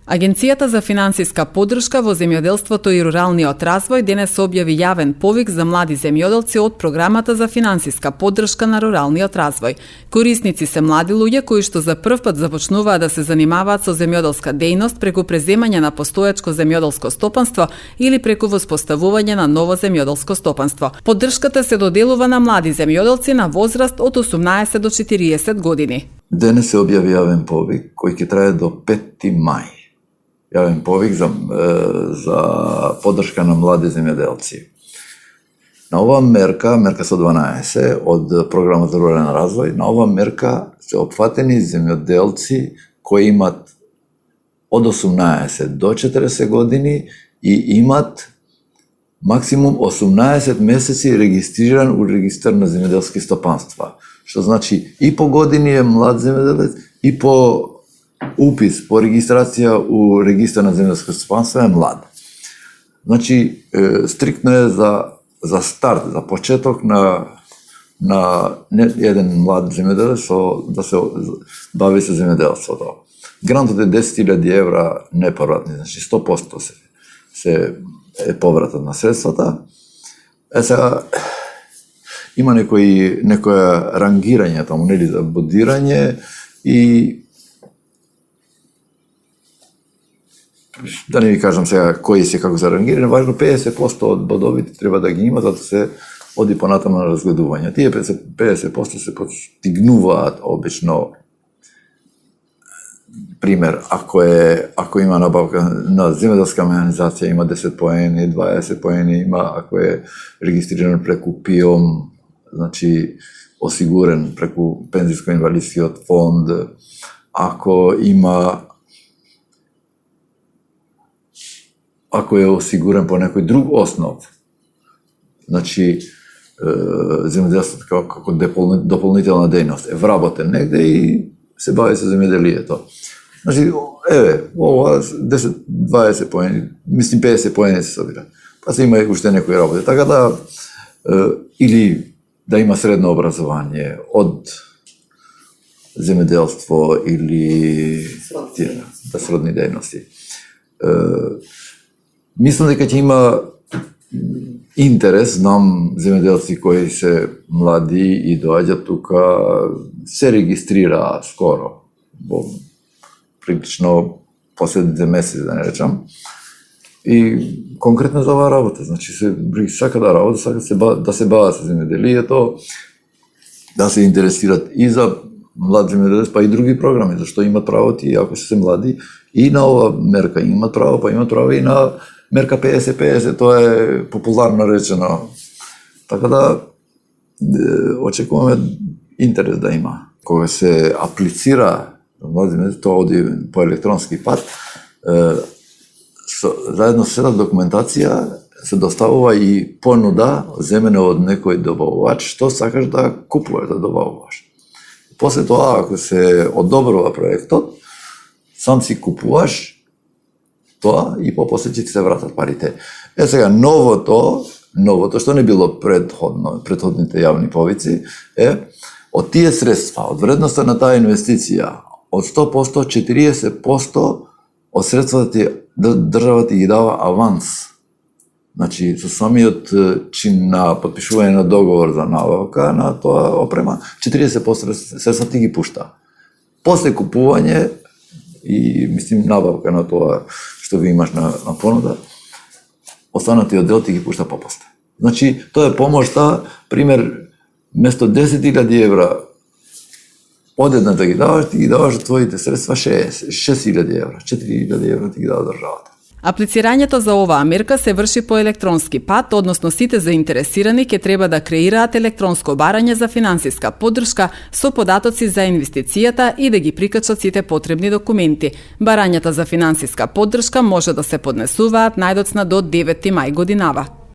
Агенцијата за финансиска поддршка во земјоделството и руралниот развој денес објави јавен повик за млади земјоделци од програмата за финансиска поддршка на руралниот развој. Корисници се млади луѓе кои што за прв пат започнуваат да се занимаваат со земјоделска дејност преку преземање на постоечко земјоделско стопанство или преку воспоставување на ново земјоделско стопанство. Поддршката се доделува на млади земјоделци на возраст од 18 до 40 години. Денес се објави јавен повик кој ќе трае до 5 мај. Јавен повик за поддршка на млади земјоделци. На ова мерка 112 од програмата за рурален развој, на ова мерка се опфатени земјоделци кои имат од 18 до 40 години и имат максимум 18 месеци регистриран у регистар на земјоделски стопанства. Што значи и по години е млад земјоделец и по упис, по регистрација у регистар на земјоделско стопанство е млад. Значи, стриктно е за старт, за почеток на еден млад земјоделец да се бави со земјоделството. Грантот е 10.000 евра неповратни, значи 100% се е повратот на средствата. Сега има некоја рангирање таму, нели, за бодирање и да не ви кажам сега кои се како за рангирање, важно 50% од бодовите треба да ги има, зато се оди понатаму на разгледување. Тие 50% се постигнуваат обично. Пример, ако има набавка на земјоделска механизација, има 10 поени, 20 поени има, ако е регистриран преку ПИОМ, значи осигурен преку пензиско-инвалидскиот фонд, ако е осигурен по некој друг основ, значи земјоделството како дополнителна дејност е вработен негде и се бави со земјоделието. Значи, ова 10-20 поени, мислим 50 поени се собира. Па се има уште некои работи. Така да, или да има средно образование од земјоделство или сродни дејности. Мислам дека ќе има интерес, знам земјоделци кои се млади и доаѓаат тука, се регистрираа скоро, прилично последните месеци, да не речам, и конкретно за оваа работа, значи сака да работа, сака да се бават со земјоделието, да се интересират и за млад земјоделец, па и други програми, зашто имат право тие, ако се млади, и на ова мерка имат право, па имат право и на мерка 50-50, тоа е популарно речено. Така да, очекуваме интерес да има. Кога се аплицира, тоа оди по електронски пат, заедно со сета документација се доставува и понуда земена од некој добавувач, што сакаш да купуваш, да добавуваш. После тоа, ако се одобрува проектот, сам си купуваш тоа и попосле ќе се вратат парите. Сега, новото, што не било предходните јавни повици, е од тие средства, од вредноста на таа инвестиција, од 100%, 40% од средствата државата ги дава аванс. Значи, со самиот чин на подпишување на договор за набавка на тоа опрема, 40% средства ти ги пушта. После купување и, мислим, набавка на тоа што ви имаш на понуда, останатиот дел ти ги пушта попосле. Значи, тоа е помошта, пример, место 10.000 евра одедна да ги даваш, ти ги даваш од твоите средства 6.000 евра, 4.000 евра ти ги дава државата. Аплицирањето за оваа мерка се врши по електронски пат, односно сите заинтересирани ќе треба да креираат електронско барање за финансиска поддршка со податоци за инвестицијата и да ги прикачат сите потребни документи. Барањата за финансиска поддршка може да се поднесуваат најдоцна до 9 мај годинава.